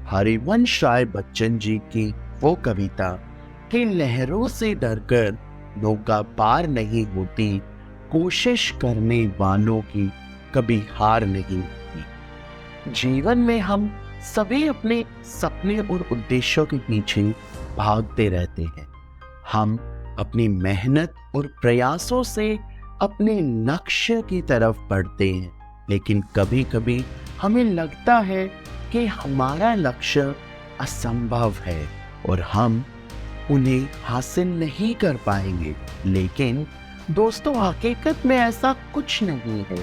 हरिवंश राय बच्चन जी की वो कविता कि लहरों से डरकर नौका पार नहीं होती, कोशिश करने वालों की कभी हार नहीं होती। जीवन में हम सभी अपने सपने और उद्देश्यों के पीछे भागते रहते हैं। हम अपनी मेहनत और प्रयासों से अपने लक्ष्य की तरफ बढ़ते हैं, लेकिन कभी कभी हमें लगता है कि हमारा लक्ष्य असंभव है और हम उन्हें हासिल नहीं कर पाएंगे। लेकिन दोस्तों, हकीकत में ऐसा कुछ नहीं है।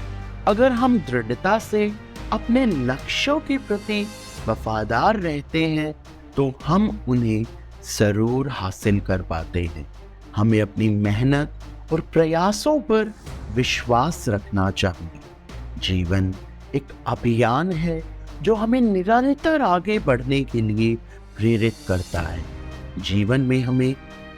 अगर हम दृढ़ता से अपने लक्ष्यों के प्रति वफादार रहते हैं तो हम उन्हें जरूर हासिल कर पाते हैं। हमें अपनी मेहनत और प्रयासों पर विश्वास रखना चाहिए। जीवन एक अभियान है जो हमें निरंतर आगे बढ़ने के लिए प्रेरित करता है। जीवन में हमें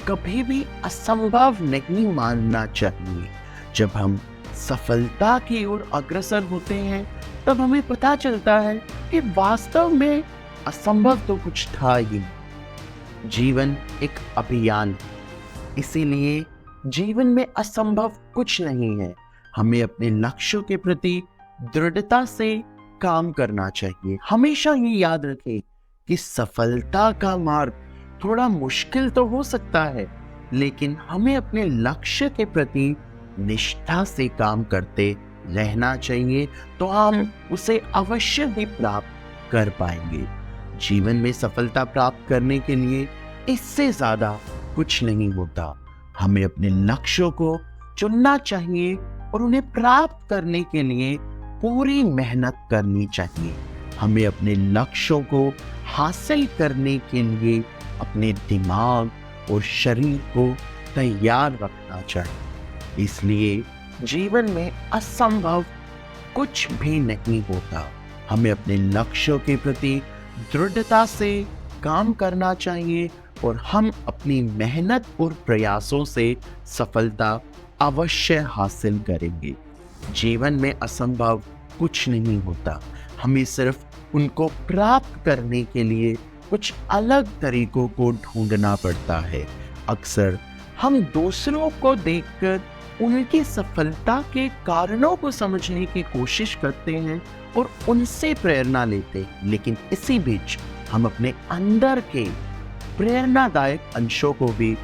कभी भी असंभव नहीं मानना चाहिए। जब हम सफलता की ओर अग्रसर होते हैं तब हमें पता चलता है कि वास्तव में असंभव तो कुछ था ही नहीं। जीवन एक अभियान है, इसीलिए जीवन में असंभव कुछ नहीं है। हमें अपने लक्ष्यों के प्रति दृढ़ता से काम करना चाहिए। हमेशा ये याद रखें कि सफलता का मार्ग थोड़ा मुश्किल तो हो सकता है, लेकिन हमें अपने लक्ष्य के प्रति निष्ठा से काम करते रहना चाहिए, तो हम उसे अवश्य ही प्राप्त कर पाएंगे। जीवन में सफलता प्राप्त करने के लिए इससे ज्यादा कुछ नहीं होता। हमें अपने लक्ष्यों को चुनना चाहिए और उन्हें प्राप्त करने के लिए पूरी मेहनत करनी चाहिए। हमें अपने लक्ष्यों को हासिल करने के लिए अपने दिमाग और शरीर को तैयार रखना चाहिए। इसलिए जीवन में असंभव कुछ भी नहीं होता। हमें अपने लक्ष्यों के प्रति दृढ़ता से काम करना चाहिए और हम अपनी मेहनत और प्रयासों से सफलता अवश्य हासिल करेंगे। जीवन में असंभव कुछ नहीं होता। हमें सिर्फ उनको प्राप्त करने के लिए कुछ अलग तरीकों को ढूंढना पड़ता है। अक्सर हम दूसरों को देखकर उनकी सफलता के कारणों को समझने की कोशिश करते हैं और उनसे प्रेरणा लेते हैं, लेकिन इसी बीच हम अपने अंदर के प्रेरणादायक अंशों को भी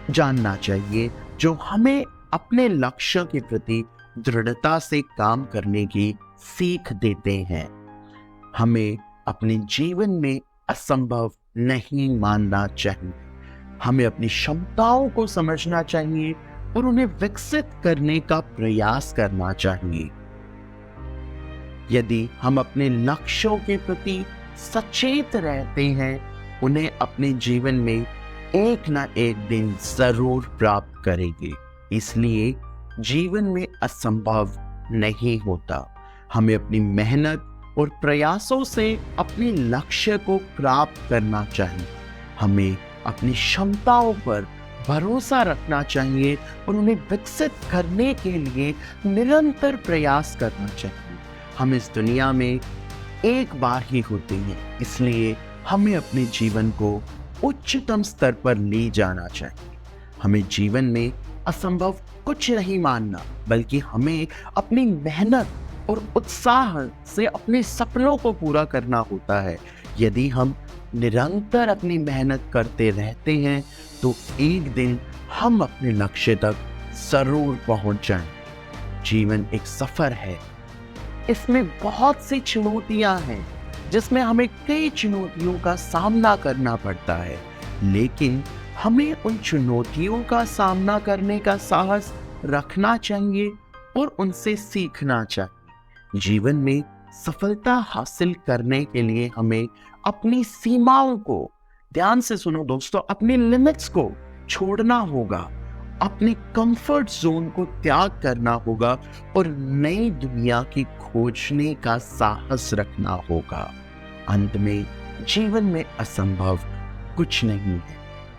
जानना चाहिए जो हमें अपने लक्ष्य के प्रति दृढ़ता से काम करने की सीख देते हैं। हमें अपने जीवन में असंभव नहीं मानना चाहिए। हमें अपनी क्षमताओं को समझना चाहिए और उन्हें विकसित करने का प्रयास करना चाहिए। यदि हम अपने लक्ष्यों के प्रति सचेत रहते हैं, उन्हें अपने जीवन में एक ना एक दिन जरूर प्राप्त करेंगे। इसलिए जीवन में असंभव नहीं होता। हमें अपनी मेहनत और प्रयासों से अपने लक्ष्य को प्राप्त करना चाहिए। हमें अपनी क्षमताओं पर भरोसा रखना चाहिए और उन्हें विकसित करने के लिए निरंतर प्रयास करना चाहिए। हम इस दुनिया में एक बार ही होते हैं, इसलिए हमें अपने जीवन को उच्चतम स्तर पर ले जाना चाहिए। हमें जीवन में असंभव कुछ नहीं मानना, बल्कि हमें अपनी मेहनत और उत्साह से अपने सपनों को पूरा करना होता है। यदि हम निरंतर अपनी मेहनत करते रहते हैं तो एक दिन हम अपने लक्ष्य तक जरूर पहुंच जाएंगे। जीवन एक सफर है, इसमें बहुत सी चुनौतियां हैं, जिसमें हमें कई चुनौतियों का सामना करना पड़ता है, लेकिन हमें उन चुनौतियों का सामना करने का साहस रखना चाहिए और उनसे सीखना चाहिए। जीवन में सफलता हासिल करने के लिए हमें अपनी सीमाओं को, ध्यान से सुनो दोस्तों, अपनी लिमिट्स को छोड़ना होगा, अपने कंफर्ट जोन को त्याग करना होगा और नई दुनिया की खोजने का साहस रखना होगा। अंत में जीवन में असंभव कुछ नहीं है।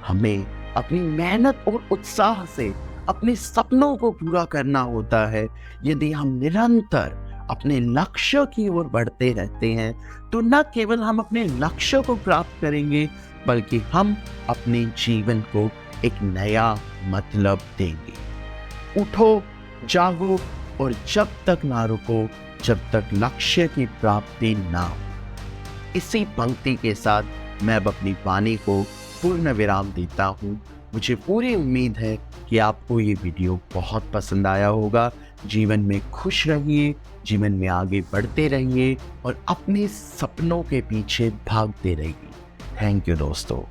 हमें अपनी मेहनत और उत्साह से अपने सपनों को पूरा करना होता है। यदि हम निरंतर अपने लक्ष्य की ओर बढ़ते रहते हैं तो न केवल हम अपने लक्ष्य को प्राप्त करेंगे बल्कि हम अपने जीवन को एक नया मतलब देंगे। उठो, जागो और जब तक ना रुको जब तक लक्ष्य की प्राप्ति ना हो। इसी पंक्ति के साथ मैं अब अपनी वाणी को पूर्ण विराम देता हूँ। मुझे पूरी उम्मीद है कि आपको ये वीडियो बहुत पसंद आया होगा। जीवन में खुश रहिए, जीवन में आगे बढ़ते रहिए और अपने सपनों के पीछे भागते रहिए। थैंक यू दोस्तों।